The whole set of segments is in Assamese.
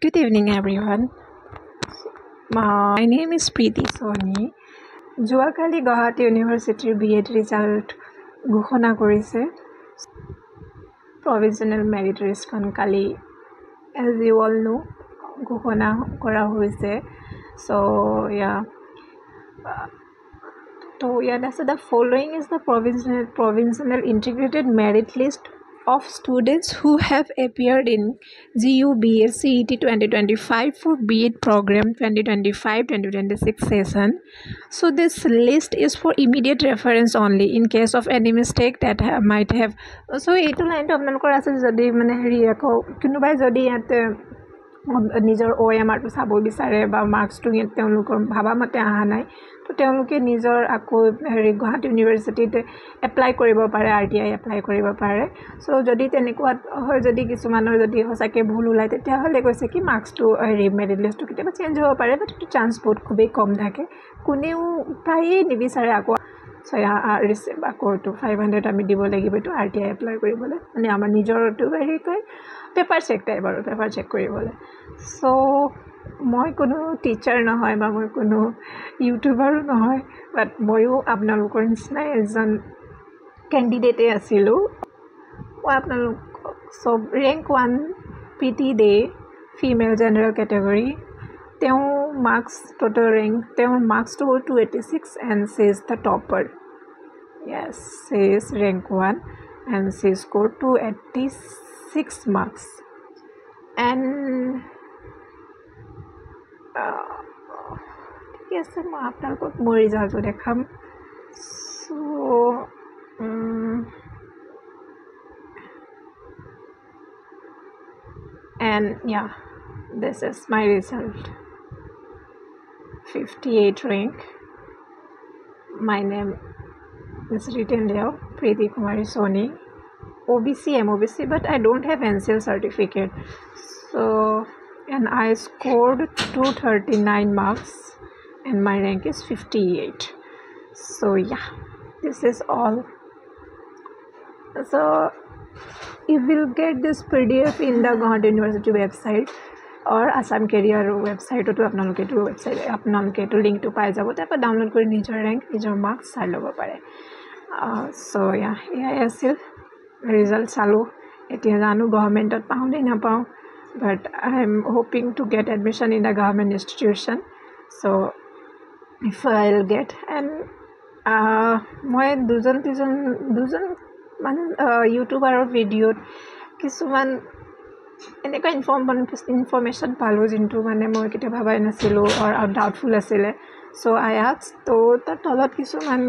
Good evening, everyone. My name is Preeti Soni. যোৱাকালি গুৱাহাটী ইউনিভাৰ্চিটিৰ BEd ৰিজাল্ট ঘোষণা কৰিছে। প্ৰভিজনেল মেৰিট লিষ্টখন কালি as you all know ঘোষণা কৰা হৈছে। So the following is the provisional integrated merit list of students who have appeared in GU BEd CET 2025 for BEd program 2025-2026 session. So this list is for immediate reference only in case of any mistake that might have. So এইটো লাইনটো আপোনালোকৰ আছে যদি মানে হেৰি আকৌ কোনোবাই যদি ইয়াতে নিজৰ OMRটো চাব বিচাৰে বা মাৰ্কছটো তেওঁলোকৰ ভাবা মতে অহা নাই তো তেওঁলোকে নিজৰ আকৌ হেৰি গুৱাহাটী ইউনিভাৰ্চিটিতে এপ্লাই কৰিব পাৰে RTI এপ্লাই কৰিব পাৰে। সো যদি তেনেকুৱা হয় যদি কিছুমানৰ যদি হসাকে ভুল ওলাই তেতিয়াহ'লে কৈছে কি মাৰ্কছটো হেৰি মেৰিট লিষ্টটো কেতিয়াবা চেঞ্জ হ'ব পাৰে বাট এইটো চান্স বহুত খুবেই কম থাকে কোনেও প্ৰায়ে নিবিচাৰে আকৌ ৰিচিভ আকৌ এইটো 500 আমি দিব লাগিব এইটো RTI এপ্লাই কৰিবলৈ মানে আমাৰ নিজৰটো হেৰি কয় পেপাৰ চেক টাইপ আৰু পেপাৰ চেক কৰিবলৈ। সো মই কোনো টিচাৰ নহয় বা মই কোনো ইউটিউবাৰো নহয় বাট ময়ো আপোনালোকৰ নিচিনাই এজন কেণ্ডিডেটে আছিলোঁ। মই আপোনালোক সব ৰেংক 1 প্ৰীতি দে ফিমেল জেনেৰেল কেটেগৰী তেওঁ মাৰ্কছ টোটেল ৰেংক তেওঁৰ মাৰ্কছটো হ'ল 286 and she is the topper. Yes, she is rank 1 and she scored 286 marks and ঠিক আছে মই আপোনালোকক মোৰ ৰিজাল্টটো দেখাম। So and yeah, this is my result. 58 rank. My name is written there, Preeti Kumari Soni. OBC, MOBC, but I don't have NCL certificate. So, and I scored 239 marks and my rank is 58. So yeah, this is all. So you will get this PDF in the Guwahati University website or Assam Career website to আপোনালোকে to website আপোনালোকে to link to পাই যাব তাৰপৰা ডাউনলোড কৰি নিজৰ ৰেংক নিজৰ মাৰ্কছ চাই ল'ব পাৰে। সো এয়াই আছিল ৰিজাল্ট চালোঁ এতিয়া জানো গভৰ্ণমেণ্টত পাওঁ নে নাপাওঁ but I am hoping to get admission in the government institution. So if I will get and মই দুজন মানে ইউটিউবাৰৰ ভিডিঅ'ত কিছুমান এনেকুৱা ইনফৰ্মেশ্যন পালোঁ যোনটো মানে মই কেতিয়াবা ভাবাই নাছিলোঁ আৰু ডাউটফুল আছিলে। চ' আই আস্ক তো তাৰ তলত কিছুমান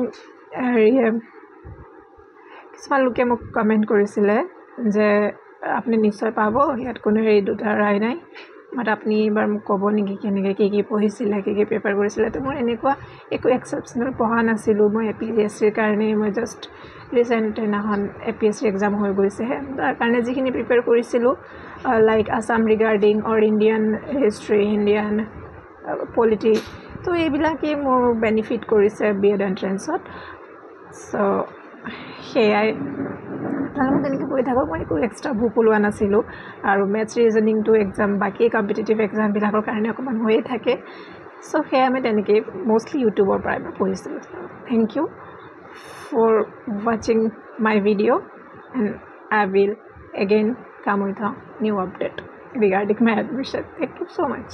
লোকে মোক কমেণ্ট কৰিছিলে যে আপুনি নিশ্চয় পাব ইয়াত কোনো হেৰি দুটা ৰায় নাই বাট আপুনি এবাৰ মোক ক'ব নেকি কেনেকৈ কি পঢ়িছিলে কি পেপাৰ কৰিছিলে। তো মোৰ এনেকুৱা একো এক্সেপশ্যনেল পঢ়া নাছিলোঁ মই APSCৰ কাৰণে মই জাষ্ট ৰিচেণ্ট এখন APSC এক্সাম হৈ গৈছেহে তাৰ কাৰণে যিখিনি প্ৰিপেয়াৰ কৰিছিলোঁ লাইক আছাম ৰিগাৰ্ডিং অৰ ইণ্ডিয়ান হিষ্ট্ৰী ইণ্ডিয়ান পলিটি তো এইবিলাকেই মোৰ বেনিফিট কৰিছে BEd এণ্ট্ৰেঞ্চত। চ' সেয়াই আপোনালোকে তেনেকৈ পঢ়ি থাকক মই একো এক্সট্ৰা বুক ওলোৱা নাছিলোঁ আৰু মেথছ ৰিজনিংটো এক্সাম বাকী কম্পিটিটিভ এক্সামবিলাকৰ কাৰণে অকণমান হৈয়ে থাকে। চ' সেয়া আমি তেনেকেই মষ্টলি ইউটিউবৰ পৰাই মই পঢ়িছিলোঁ। Thank you for watching my video and I will again come with a new update regarding my admission. Thank you so much.